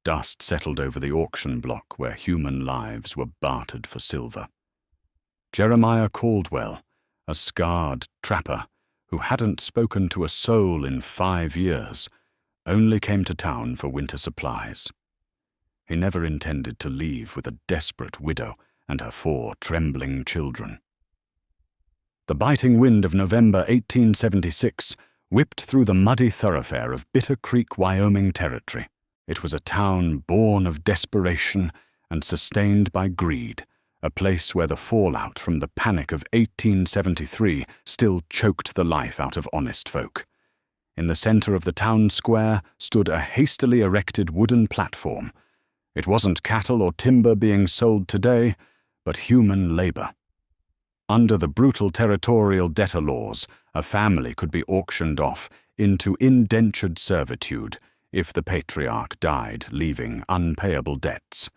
Dust settled over the auction block where human lives were bartered for silver. Jeremiah Caldwell, a scarred trapper who hadn't spoken to a soul in 5 years, only came to town for winter supplies. He never intended to leave with a desperate widow and her 4 trembling children. The biting wind of November 1876 whipped through the muddy thoroughfare of Bitter Creek, Wyoming territory. It was a town born of desperation and sustained by greed, a place where the fallout from the panic of 1873 still choked the life out of honest folk. In the center of the town square stood a hastily erected wooden platform. It wasn't cattle or timber being sold today, but human labor. Under the brutal territorial debtor laws, a family could be auctioned off into indentured servitude if the patriarch died, leaving unpayable debts.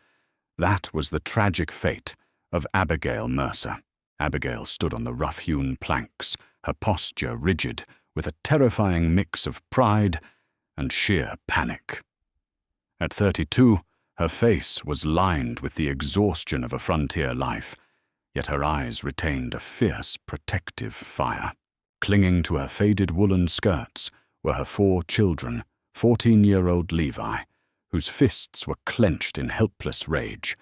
That was the tragic fate of Abigail Mercer. Abigail stood on the rough-hewn planks, her posture rigid, with a terrifying mix of pride and sheer panic. At 32, her face was lined with the exhaustion of a frontier life, yet her eyes retained a fierce, protective fire. Clinging to her faded woolen skirts were her 4 children, 14-year-old Levi, whose fists were clenched in helpless rage,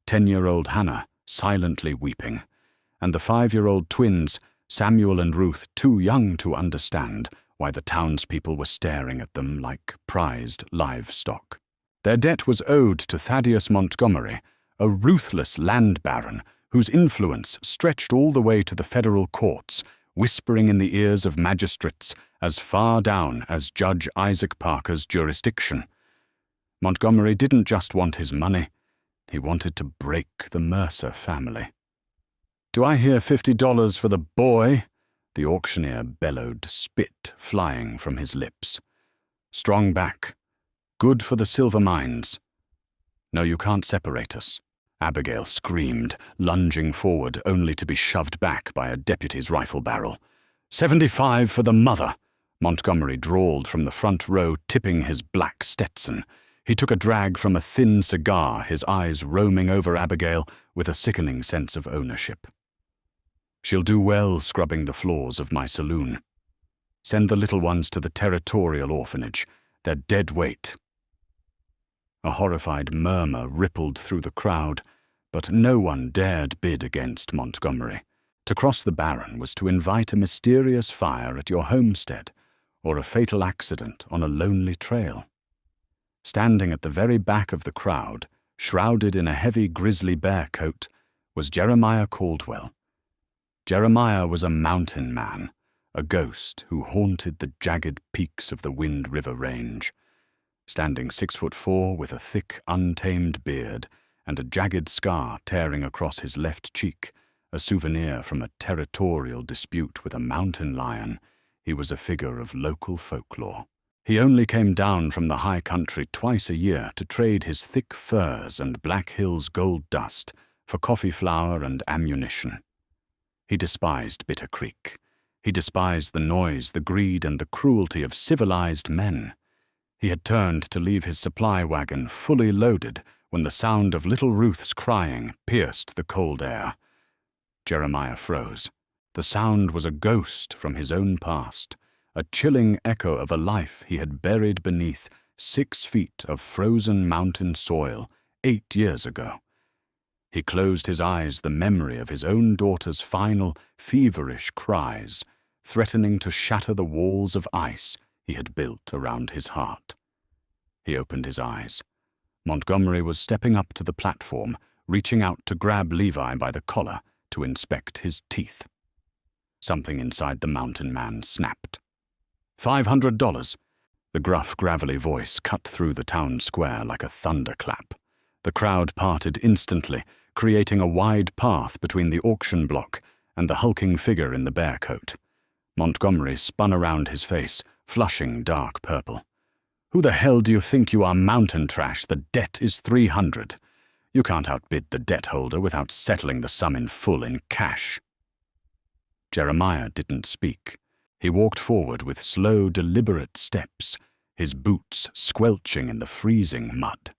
10-year-old Hannah silently weeping, and the 5-year-old twins, Samuel and Ruth, too young to understand why the townspeople were staring at them like prized livestock. Their debt was owed to Thaddeus Montgomery, a ruthless land baron whose influence stretched all the way to the federal courts, whispering in the ears of magistrates as far down as Judge Isaac Parker's jurisdiction. Montgomery didn't just want his money, he wanted to break the Mercer family. "Do I hear $50 for the boy?" the auctioneer bellowed, spit flying from his lips. "Strong back. Good for the silver mines." "No, you can't separate us," Abigail screamed, lunging forward only to be shoved back by a deputy's rifle barrel. "75 for the mother," Montgomery drawled from the front row, tipping his black Stetson. He took a drag from a thin cigar, his eyes roaming over Abigail with a sickening sense of ownership. "She'll do well scrubbing the floors of my saloon. Send the little ones to the territorial orphanage. They're dead weight." A horrified murmur rippled through the crowd, but no one dared bid against Montgomery. To cross the barren was to invite a mysterious fire at your homestead, or a fatal accident on a lonely trail. Standing at the very back of the crowd, shrouded in a heavy grizzly bear coat, was Jeremiah Caldwell. Jeremiah was a mountain man, a ghost who haunted the jagged peaks of the Wind River Range. Standing 6'4" with a thick, untamed beard and a jagged scar tearing across his left cheek, a souvenir from a territorial dispute with a mountain lion, he was a figure of local folklore. He only came down from the high country twice a year to trade his thick furs and Black Hills gold dust for coffee flour and ammunition. He despised Bitter Creek. He despised the noise, the greed, and the cruelty of civilized men. He had turned to leave his supply wagon fully loaded when the sound of little Ruth's crying pierced the cold air. Jeremiah froze. The sound was a ghost from his own past, a chilling echo of a life he had buried beneath 6 feet of frozen mountain soil 8 years ago. He closed his eyes, the memory of his own daughter's final, feverish cries, threatening to shatter the walls of ice he had built around his heart. He opened his eyes. Montgomery was stepping up to the platform, reaching out to grab Levi by the collar to inspect his teeth. Something inside the mountain man snapped. $500. The gruff, gravelly voice cut through the town square like a thunderclap. The crowd parted instantly, creating a wide path between the auction block and the hulking figure in the bear coat. Montgomery spun around his face, flushing dark purple. "Who the hell do you think you are, mountain trash? The debt is $300. You can't outbid the debt holder without settling the sum in full in cash." Jeremiah didn't speak. He walked forward with slow, deliberate steps, his boots squelching in the freezing mud.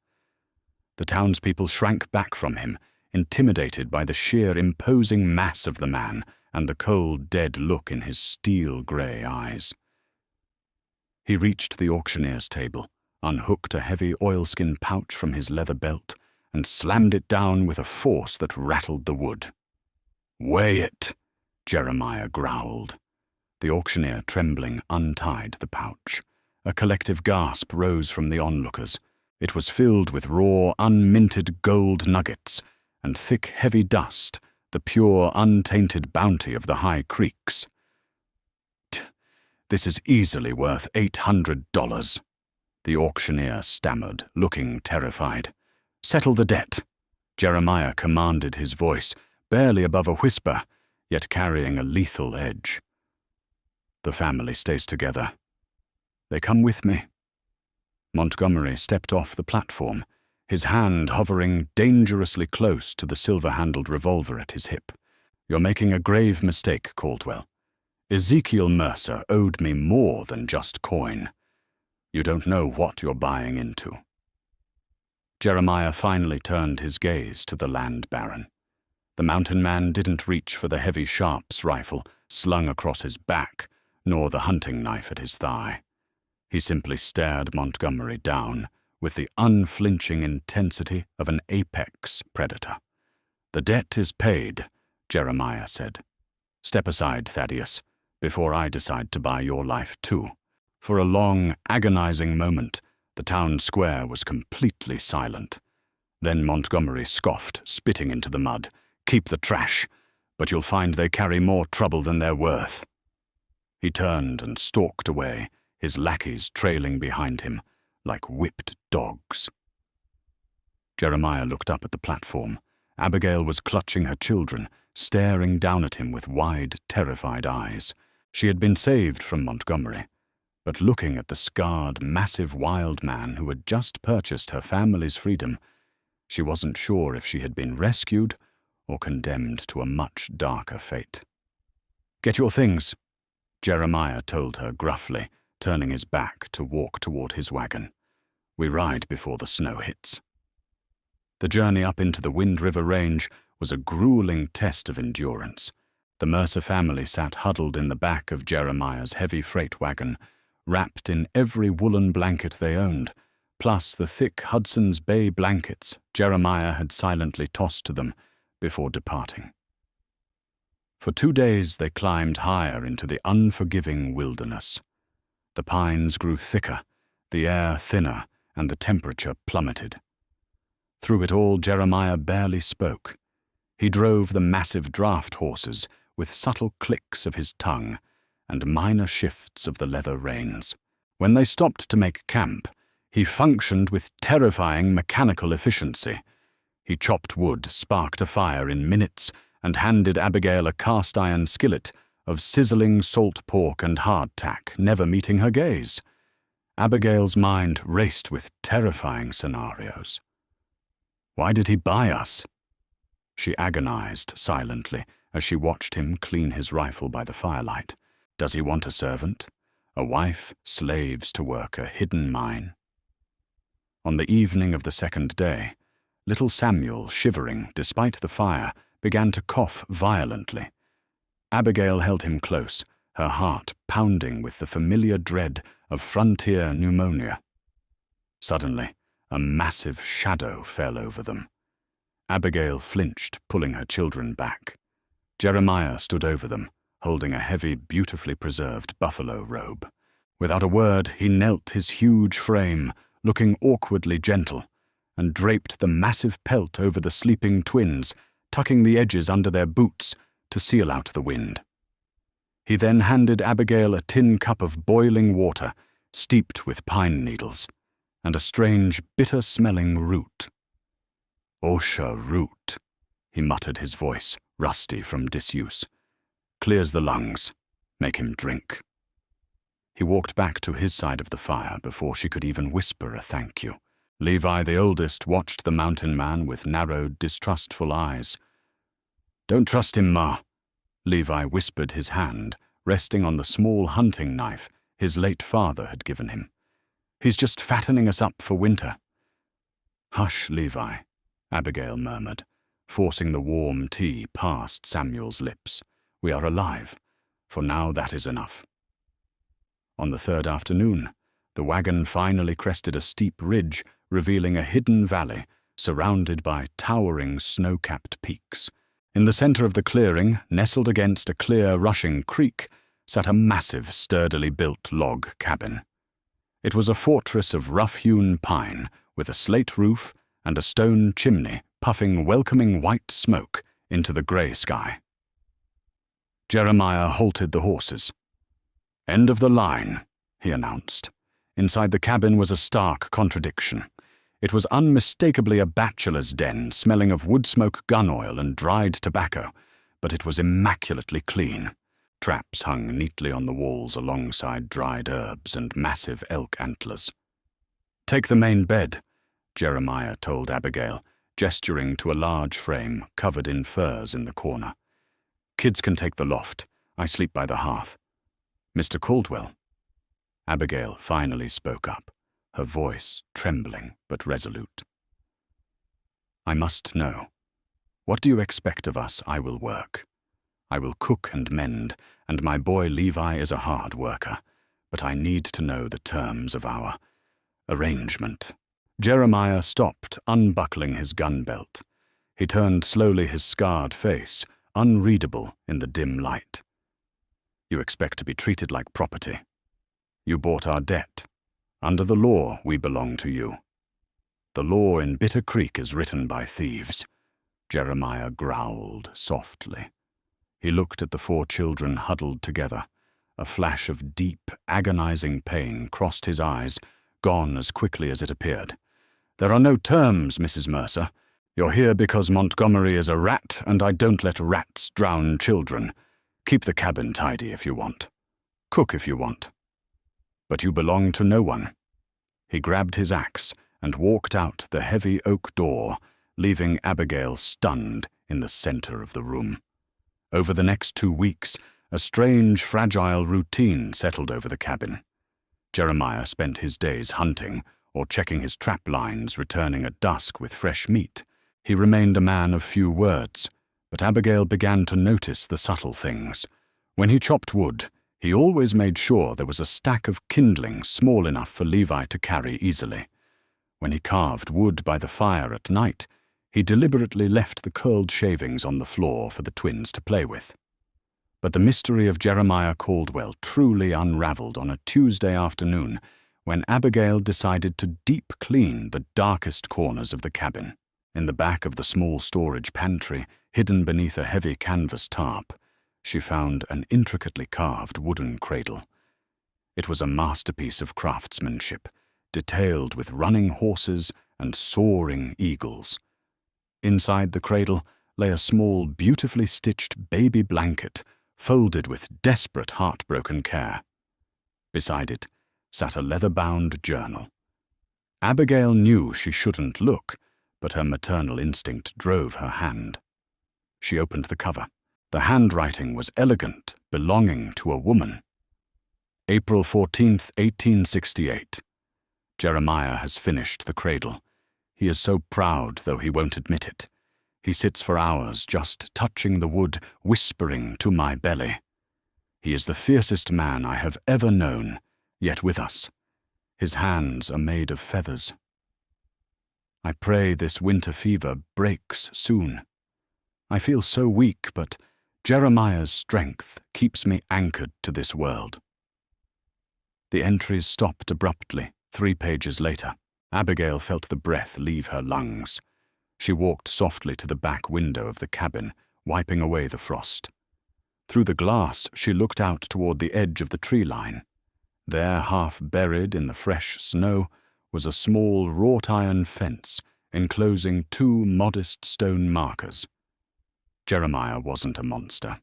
The townspeople shrank back from him, intimidated by the sheer imposing mass of the man and the cold, dead look in his steel-grey eyes. He reached the auctioneer's table, unhooked a heavy oilskin pouch from his leather belt, and slammed it down with a force that rattled the wood. "Weigh it," Jeremiah growled. The auctioneer, trembling, untied the pouch. A collective gasp rose from the onlookers. It was filled with raw, unminted gold nuggets and thick, heavy dust, the pure, untainted bounty of the high creeks. "This is easily worth $800. The auctioneer stammered, looking terrified. "Settle the debt," Jeremiah commanded, his voice barely above a whisper, yet carrying a lethal edge. "The family stays together. They come with me." Montgomery stepped off the platform, his hand hovering dangerously close to the silver-handled revolver at his hip. "You're making a grave mistake, Caldwell. Ezekiel Mercer owed me more than just coin. You don't know what you're buying into." Jeremiah finally turned his gaze to the land baron. The mountain man didn't reach for the heavy Sharps rifle slung across his back, nor the hunting knife at his thigh. He simply stared Montgomery down with the unflinching intensity of an apex predator. "The debt is paid," Jeremiah said. "Step aside, Thaddeus, before I decide to buy your life too." For a long, agonizing moment, the town square was completely silent. Then Montgomery scoffed, spitting into the mud. "Keep the trash, but you'll find they carry more trouble than they're worth." He turned and stalked away, his lackeys trailing behind him like whipped dogs. Jeremiah looked up at the platform. Abigail was clutching her children, staring down at him with wide, terrified eyes. She had been saved from Montgomery, but looking at the scarred, massive wild man who had just purchased her family's freedom, she wasn't sure if she had been rescued or condemned to a much darker fate. "Get your things," Jeremiah told her gruffly, turning his back to walk toward his wagon. "We ride before the snow hits." The journey up into the Wind River Range was a grueling test of endurance. The Mercer family sat huddled in the back of Jeremiah's heavy freight wagon, wrapped in every woolen blanket they owned, plus the thick Hudson's Bay blankets Jeremiah had silently tossed to them before departing. For 2 days they climbed higher into the unforgiving wilderness. The pines grew thicker, the air thinner, and the temperature plummeted. Through it all, Jeremiah barely spoke. He drove the massive draft horses with subtle clicks of his tongue and minor shifts of the leather reins. When they stopped to make camp, he functioned with terrifying mechanical efficiency. He chopped wood, sparked a fire in minutes, and handed Abigail a cast-iron skillet of sizzling salt pork and hardtack, never meeting her gaze. Abigail's mind raced with terrifying scenarios. Why did he buy us? She agonized silently as she watched him clean his rifle by the firelight. Does he want a servant? A wife, slaves to work a hidden mine? On the evening of the second day, little Samuel, shivering despite the fire, began to cough violently. Abigail held him close, her heart pounding with the familiar dread of frontier pneumonia. Suddenly, a massive shadow fell over them. Abigail flinched, pulling her children back. Jeremiah stood over them, holding a heavy, beautifully preserved buffalo robe. Without a word, he knelt his huge frame, looking awkwardly gentle, and draped the massive pelt over the sleeping twins, tucking the edges under their boots to seal out the wind. He then handed Abigail a tin cup of boiling water, steeped with pine needles, and a strange, bitter-smelling root. "Osha root," he muttered, his voice rusty from disuse. "Clears the lungs. Make him drink." He walked back to his side of the fire before she could even whisper a thank you. Levi, the oldest, watched the mountain man with narrowed, distrustful eyes. "Don't trust him, Ma," Levi whispered, his hand resting on the small hunting knife his late father had given him. "He's just fattening us up for winter." "Hush, Levi," Abigail murmured, forcing the warm tea past Samuel's lips. "We are alive. For now that is enough." On the third afternoon, the wagon finally crested a steep ridge, revealing a hidden valley surrounded by towering snow-capped peaks. In the center of the clearing, nestled against a clear, rushing creek, sat a massive, sturdily built log cabin. It was a fortress of rough-hewn pine, with a slate roof and a stone chimney puffing welcoming white smoke into the gray sky. Jeremiah halted the horses. "End of the line," he announced. Inside the cabin was a stark contradiction. It was unmistakably a bachelor's den, smelling of wood smoke, gun oil, and dried tobacco, but it was immaculately clean. Traps hung neatly on the walls alongside dried herbs and massive elk antlers. "Take the main bed," Jeremiah told Abigail, gesturing to a large frame covered in furs in the corner. "Kids can take the loft. I sleep by the hearth." "Mr. Caldwell." Abigail finally spoke up, her voice trembling but resolute. "I must know. What do you expect of us? I will work. I will cook and mend, and my boy Levi is a hard worker, but I need to know the terms of our arrangement." Jeremiah stopped, unbuckling his gun belt. He turned slowly, his scarred face unreadable in the dim light. "You expect to be treated like property. You bought our debt. Under the law, we belong to you. The law in Bitter Creek is written by thieves." Jeremiah growled softly. He looked at the 4 children huddled together. A flash of deep, agonizing pain crossed his eyes, gone as quickly as it appeared. "There are no terms, Mrs. Mercer. You're here because Montgomery is a rat, and I don't let rats drown children. Keep the cabin tidy if you want. Cook if you want. But you belong to no one." He grabbed his axe and walked out the heavy oak door, leaving Abigail stunned in the center of the room. Over the next 2 weeks, a strange, fragile routine settled over the cabin. Jeremiah spent his days hunting or checking his trap lines, returning at dusk with fresh meat. He remained a man of few words, but Abigail began to notice the subtle things. When he chopped wood, he always made sure there was a stack of kindling small enough for Levi to carry easily. When he carved wood by the fire at night, he deliberately left the curled shavings on the floor for the twins to play with. But the mystery of Jeremiah Caldwell truly unraveled on a Tuesday afternoon when Abigail decided to deep clean the darkest corners of the cabin. In the back of the small storage pantry, hidden beneath a heavy canvas tarp, she found an intricately carved wooden cradle. It was a masterpiece of craftsmanship, detailed with running horses and soaring eagles. Inside the cradle lay a small, beautifully stitched baby blanket, folded with desperate, heartbroken care. Beside it sat a leather-bound journal. Abigail knew she shouldn't look, but her maternal instinct drove her hand. She opened the cover. The handwriting was elegant, belonging to a woman. April 14th, 1868. Jeremiah has finished the cradle. He is so proud, though he won't admit it. He sits for hours just touching the wood, whispering to my belly. He is the fiercest man I have ever known, yet with us. His hands are made of feathers. I pray this winter fever breaks soon. I feel so weak, but Jeremiah's strength keeps me anchored to this world. The entries stopped abruptly 3 pages later. Abigail felt the breath leave her lungs. She walked softly to the back window of the cabin, wiping away the frost. Through the glass, she looked out toward the edge of the tree line. There, half buried in the fresh snow, was a small wrought-iron fence enclosing 2 modest stone markers. Jeremiah wasn't a monster.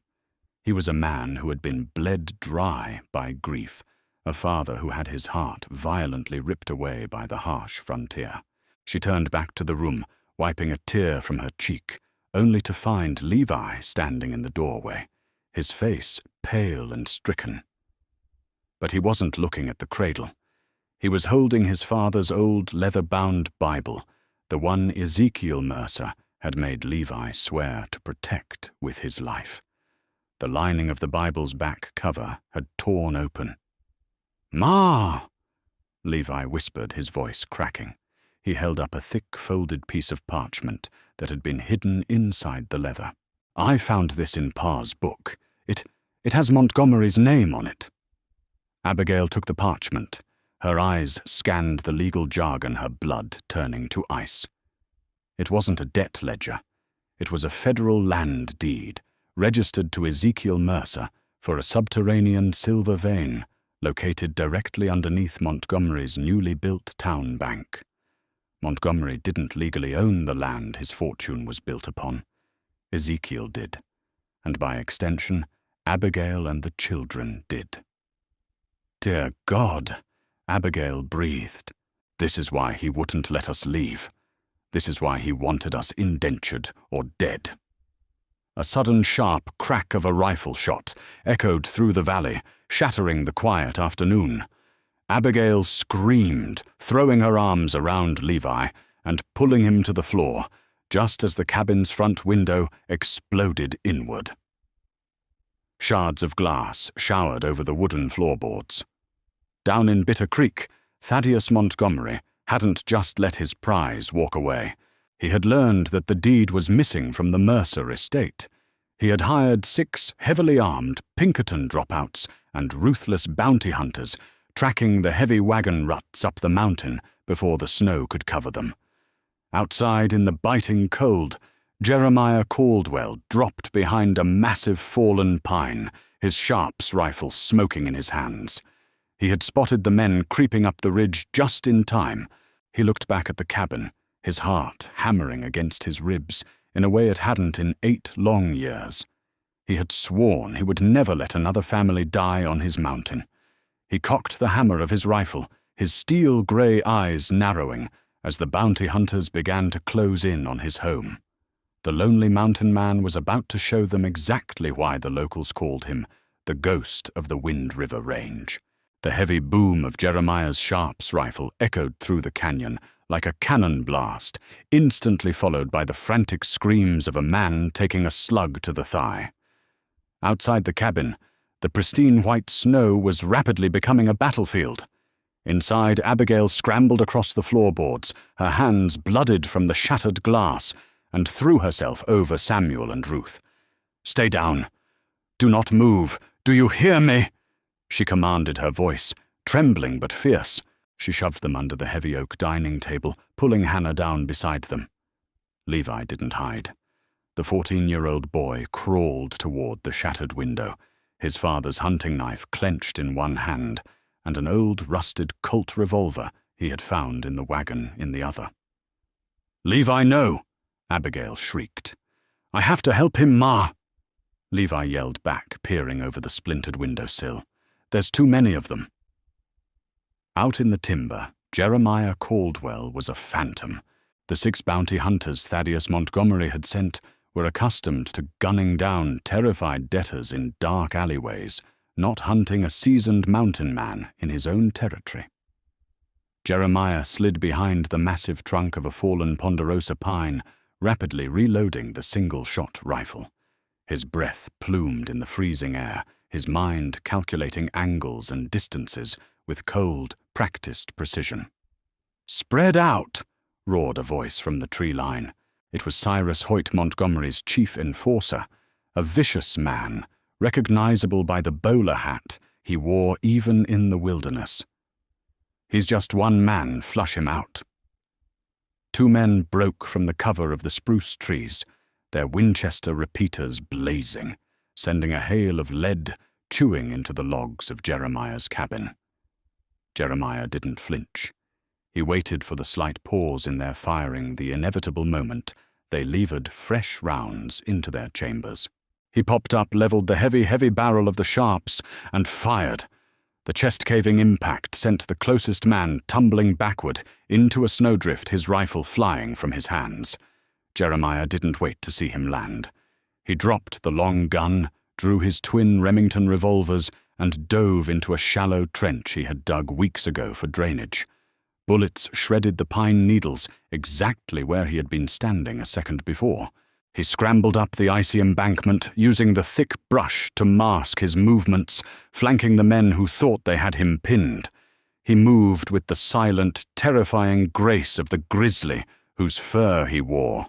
He was a man who had been bled dry by grief, a father who had his heart violently ripped away by the harsh frontier. She turned back to the room, wiping a tear from her cheek, only to find Levi standing in the doorway, his face pale and stricken. But he wasn't looking at the cradle. He was holding his father's old leather-bound Bible, the one Ezekiel Mercer had made Levi swear to protect with his life. The lining of the Bible's back cover had torn open. "Ma!" Levi whispered, his voice cracking. He held up a thick, folded piece of parchment that had been hidden inside the leather. "I found this in Pa's book. It has Montgomery's name on it." Abigail took the parchment. Her eyes scanned the legal jargon, her blood turning to ice. It wasn't a debt ledger. It was a federal land deed, registered to Ezekiel Mercer for a subterranean silver vein located directly underneath Montgomery's newly built town bank. Montgomery didn't legally own the land his fortune was built upon. Ezekiel did, and by extension, Abigail and the children did. "Dear God," Abigail breathed. "This is why he wouldn't let us leave. This is why he wanted us indentured or dead." A sudden sharp crack of a rifle shot echoed through the valley, shattering the quiet afternoon. Abigail screamed, throwing her arms around Levi and pulling him to the floor, just as the cabin's front window exploded inward. Shards of glass showered over the wooden floorboards. Down in Bitter Creek, Thaddeus Montgomery hadn't just let his prize walk away. He had learned that the deed was missing from the Mercer estate. He had hired 6 heavily armed Pinkerton dropouts and ruthless bounty hunters, tracking the heavy wagon ruts up the mountain before the snow could cover them. Outside in the biting cold, Jeremiah Caldwell dropped behind a massive fallen pine, his Sharps rifle smoking in his hands. He had spotted the men creeping up the ridge just in time. He looked back at the cabin, his heart hammering against his ribs in a way it hadn't in 8 long years. He had sworn he would never let another family die on his mountain. He cocked the hammer of his rifle, his steel-grey eyes narrowing as the bounty hunters began to close in on his home. The lonely mountain man was about to show them exactly why the locals called him the ghost of the Wind River Range. The heavy boom of Jeremiah's Sharps rifle echoed through the canyon like a cannon blast, instantly followed by the frantic screams of a man taking a slug to the thigh. Outside the cabin, the pristine white snow was rapidly becoming a battlefield. Inside, Abigail scrambled across the floorboards, her hands blooded from the shattered glass, and threw herself over Samuel and Ruth. "Stay down. Do not move. Do you hear me?" She commanded, her voice, trembling but fierce. She shoved them under the heavy oak dining table, pulling Hannah down beside them. Levi didn't hide. The 14-year-old boy crawled toward the shattered window, his father's hunting knife clenched in one hand, and an old rusted Colt revolver he had found in the wagon in the other. "Levi, no!" Abigail shrieked. "I have to help him, Ma!" Levi yelled back, peering over the splintered windowsill. "There's too many of them." Out in the timber, Jeremiah Caldwell was a phantom. The 6 bounty hunters Thaddeus Montgomery had sent were accustomed to gunning down terrified debtors in dark alleyways, not hunting a seasoned mountain man in his own territory. Jeremiah slid behind the massive trunk of a fallen ponderosa pine, rapidly reloading the single-shot rifle. His breath plumed in the freezing air, his mind calculating angles and distances with cold, practiced precision. "Spread out!" roared a voice from the tree line. It was Cyrus Hoyt Montgomery's chief enforcer, a vicious man, recognizable by the bowler hat he wore even in the wilderness. "He's just one man, flush him out." 2 men broke from the cover of the spruce trees, their Winchester repeaters blazing, sending a hail of lead chewing into the logs of Jeremiah's cabin. Jeremiah didn't flinch. He waited for the slight pause in their firing, the inevitable moment they levered fresh rounds into their chambers. He popped up, leveled the heavy barrel of the Sharps, and fired. The chest-caving impact sent the closest man tumbling backward into a snowdrift, his rifle flying from his hands. Jeremiah didn't wait to see him land. He dropped the long gun, drew his twin Remington revolvers, and dove into a shallow trench he had dug weeks ago for drainage. Bullets shredded the pine needles exactly where he had been standing a second before. He scrambled up the icy embankment, using the thick brush to mask his movements, flanking the men who thought they had him pinned. He moved with the silent, terrifying grace of the grizzly whose fur he wore.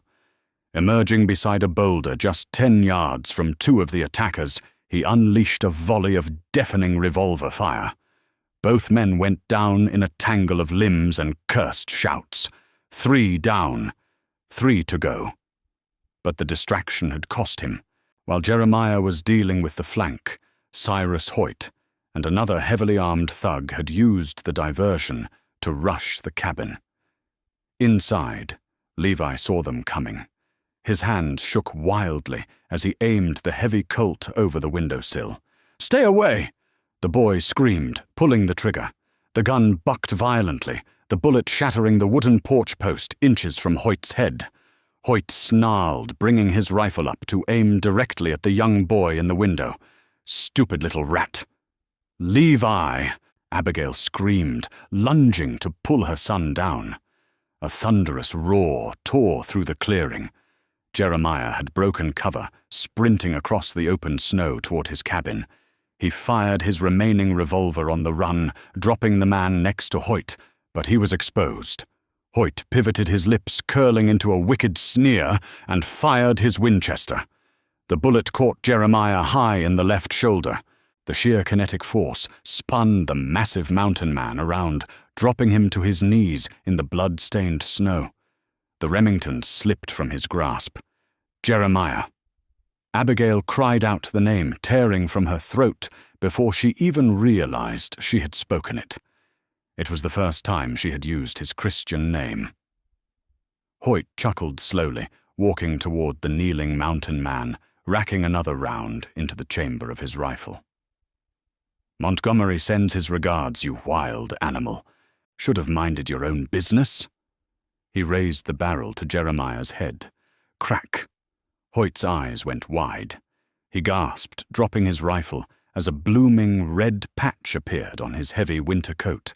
Emerging beside a boulder just 10 yards from 2 of the attackers, he unleashed a volley of deafening revolver fire. Both men went down in a tangle of limbs and cursed shouts. 3 down, 3 to go. But the distraction had cost him. While Jeremiah was dealing with the flank, Cyrus Hoyt and another heavily armed thug had used the diversion to rush the cabin. Inside, Levi saw them coming. His hands shook wildly as he aimed the heavy Colt over the windowsill. "Stay away!" the boy screamed, pulling the trigger. The gun bucked violently, the bullet shattering the wooden porch post inches from Hoyt's head. Hoyt snarled, bringing his rifle up to aim directly at the young boy in the window. "Stupid little rat!" "Levi!" Abigail screamed, lunging to pull her son down. A thunderous roar tore through the clearing. Jeremiah had broken cover, sprinting across the open snow toward his cabin. He fired his remaining revolver on the run, dropping the man next to Hoyt, but he was exposed. Hoyt pivoted, his lips curling into a wicked sneer, and fired his Winchester. The bullet caught Jeremiah high in the left shoulder. The sheer kinetic force spun the massive mountain man around, dropping him to his knees in the blood-stained snow. The Remington slipped from his grasp. "Jeremiah!" Abigail cried out the name, tearing from her throat before she even realized she had spoken it. It was the first time she had used his Christian name. Hoyt chuckled slowly, walking toward the kneeling mountain man, racking another round into the chamber of his rifle. "Montgomery sends his regards, you wild animal. Should have minded your own business." He raised the barrel to Jeremiah's head. Crack! Hoyt's eyes went wide. He gasped, dropping his rifle, as a blooming red patch appeared on his heavy winter coat.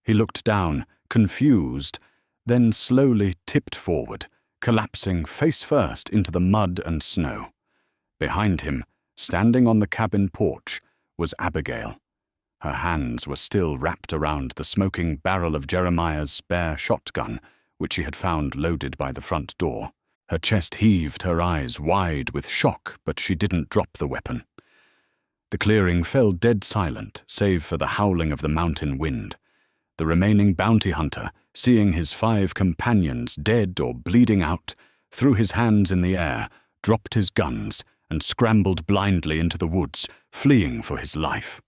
He looked down, confused, then slowly tipped forward, collapsing face first into the mud and snow. Behind him, standing on the cabin porch, was Abigail. Her hands were still wrapped around the smoking barrel of Jeremiah's spare shotgun, which she had found loaded by the front door. Her chest heaved, her eyes wide with shock, but she didn't drop the weapon. The clearing fell dead silent, save for the howling of the mountain wind. The remaining bounty hunter, seeing his 5 companions dead or bleeding out, threw his hands in the air, dropped his guns, and scrambled blindly into the woods, fleeing for his life.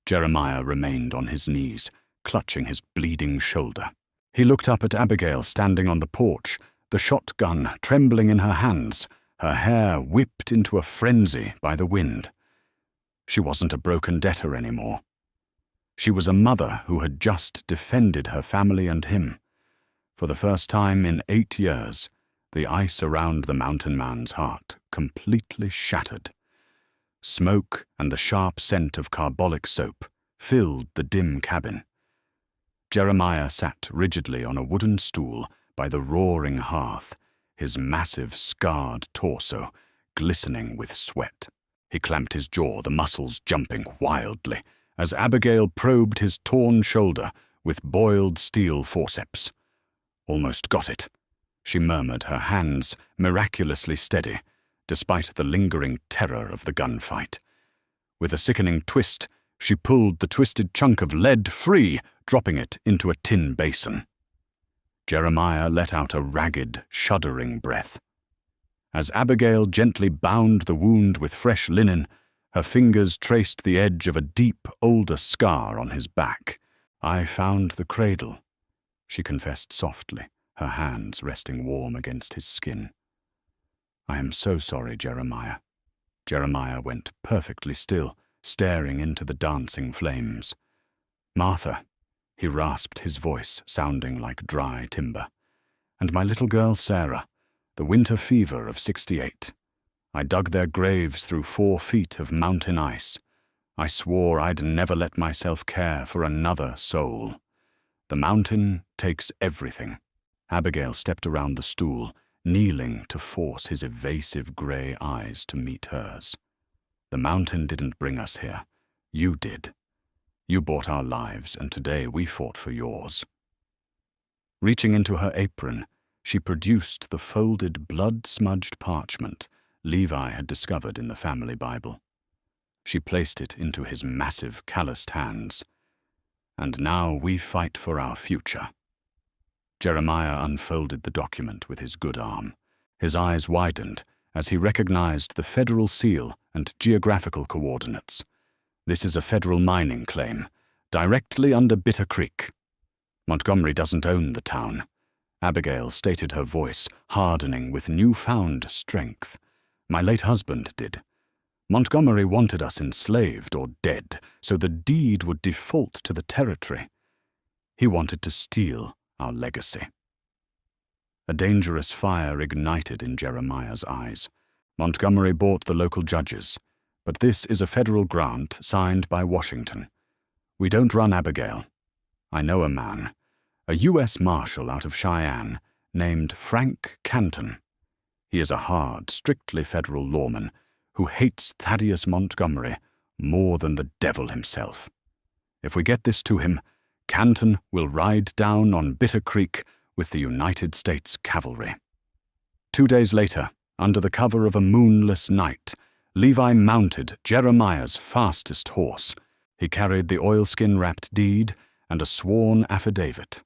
Jeremiah remained on his knees, clutching his bleeding shoulder. He looked up at Abigail standing on the porch, the shotgun trembling in her hands, her hair whipped into a frenzy by the wind. She wasn't a broken debtor anymore. She was a mother who had just defended her family and him. For the first time in 8 years, the ice around the mountain man's heart completely shattered. Smoke and the sharp scent of carbolic soap filled the dim cabin. Jeremiah sat rigidly on a wooden stool by the roaring hearth, his massive, scarred torso glistening with sweat. He clamped his jaw, the muscles jumping wildly, as Abigail probed his torn shoulder with boiled steel forceps. "Almost got it," she murmured, her hands miraculously steady, despite the lingering terror of the gunfight. With a sickening twist, she pulled the twisted chunk of lead free, dropping it into a tin basin. Jeremiah let out a ragged, shuddering breath. As Abigail gently bound the wound with fresh linen, her fingers traced the edge of a deep, older scar on his back. "I found the cradle," she confessed softly, her hands resting warm against his skin. "I am so sorry, Jeremiah." Jeremiah went perfectly still, staring into the dancing flames. "Martha," he rasped, his voice sounding like dry timber. "And my little girl Sarah, the winter fever of 68. I dug their graves through 4 feet of mountain ice. I swore I'd never let myself care for another soul. The mountain takes everything. Abigail stepped around the stool, kneeling to force his evasive grey eyes to meet hers. The mountain didn't bring us here. You did. You bought our lives, and today we fought for yours. Reaching into her apron, she produced the folded, blood-smudged parchment Levi had discovered in the family Bible. She placed it into his massive, calloused hands. And now we fight for our future. Jeremiah unfolded the document with his good arm. His eyes widened as he recognized the federal seal and geographical coordinates. This is a federal mining claim, directly under Bitter Creek. Montgomery doesn't own the town. Abigail stated, her voice hardening with newfound strength. My late husband did. Montgomery wanted us enslaved or dead, so the deed would default to the territory. He wanted to steal our legacy. A dangerous fire ignited in Jeremiah's eyes. Montgomery bought the local judges, but this is a federal grant signed by Washington. We don't run Abigail. I know a man, a U.S. Marshal out of Cheyenne, named Frank Canton. He is a hard, strictly federal lawman who hates Thaddeus Montgomery more than the devil himself. If we get this to him, Canton will ride down on Bitter Creek with the United States Cavalry. 2 days later, under the cover of a moonless night, Levi mounted Jeremiah's fastest horse. He carried the oilskin-wrapped deed and a sworn affidavit.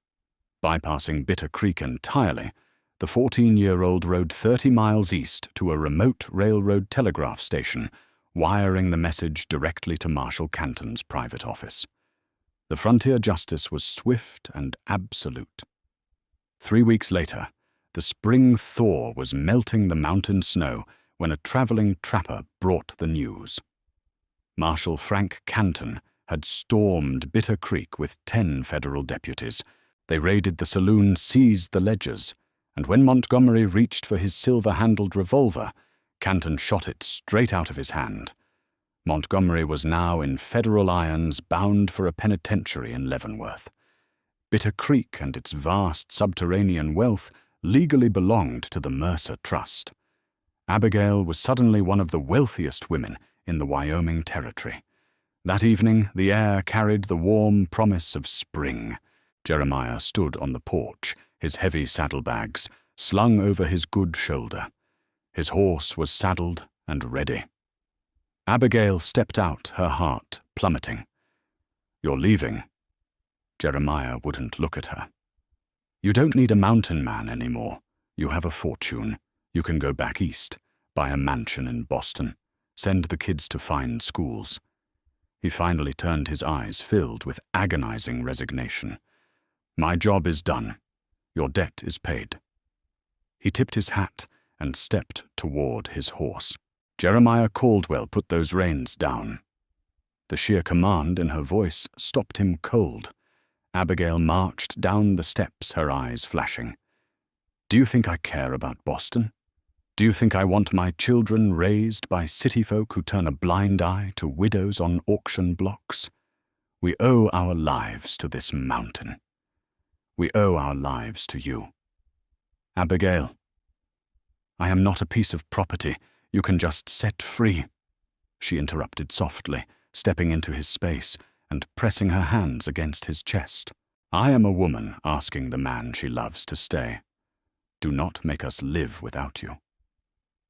Bypassing Bitter Creek entirely, the 14-year-old rode 30 miles east to a remote railroad telegraph station, wiring the message directly to Marshal Canton's private office. The frontier justice was swift and absolute. 3 weeks later, the spring thaw was melting the mountain snow when a traveling trapper brought the news. Marshal Frank Canton had stormed Bitter Creek with 10 federal deputies. They raided the saloon, seized the ledgers, and when Montgomery reached for his silver-handled revolver, Canton shot it straight out of his hand. Montgomery was now in federal irons, bound for a penitentiary in Leavenworth. Bitter Creek and its vast subterranean wealth legally belonged to the Mercer Trust. Abigail was suddenly one of the wealthiest women in the Wyoming Territory. That evening, the air carried the warm promise of spring. Jeremiah stood on the porch, his heavy saddlebags slung over his good shoulder. His horse was saddled and ready. Abigail stepped out, her heart plummeting. "You're leaving." Jeremiah wouldn't look at her. "You don't need a mountain man anymore. You have a fortune. You can go back east, buy a mansion in Boston, send the kids to fine schools." He finally turned, his eyes filled with agonizing resignation. "My job is done. Your debt is paid." He tipped his hat and stepped toward his horse. Jeremiah Caldwell put those reins down. The sheer command in her voice stopped him cold. Abigail marched down the steps, her eyes flashing. "Do you think I care about Boston? Do you think I want my children raised by city folk who turn a blind eye to widows on auction blocks? We owe our lives to this mountain. We owe our lives to you." "Abigail, I am not a piece of property you can just set free," she interrupted softly, stepping into his space and pressing her hands against his chest. "I am a woman asking the man she loves to stay. Do not make us live without you."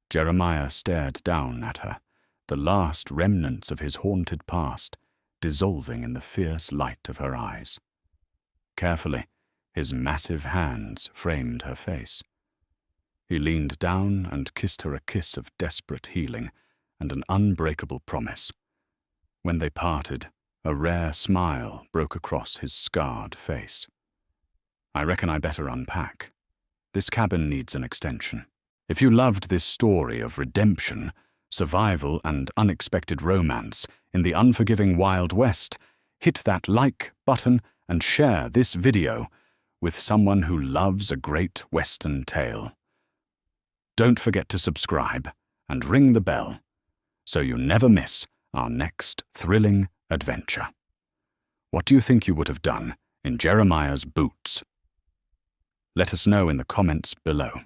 Jeremiah stared down at her, the last remnants of his haunted past dissolving in the fierce light of her eyes. Carefully, his massive hands framed her face. He leaned down and kissed her a kiss of desperate healing and an unbreakable promise. When they parted, a rare smile broke across his scarred face. "I reckon I better unpack. This cabin needs an extension. If you loved this story of redemption, survival, and unexpected romance in the unforgiving Wild West, hit that like button and share this video with someone who loves a great Western tale. Don't forget to subscribe and ring the bell so you never miss our next thrilling adventure. What do you think you would have done in Jeremiah's boots? Let us know in the comments below.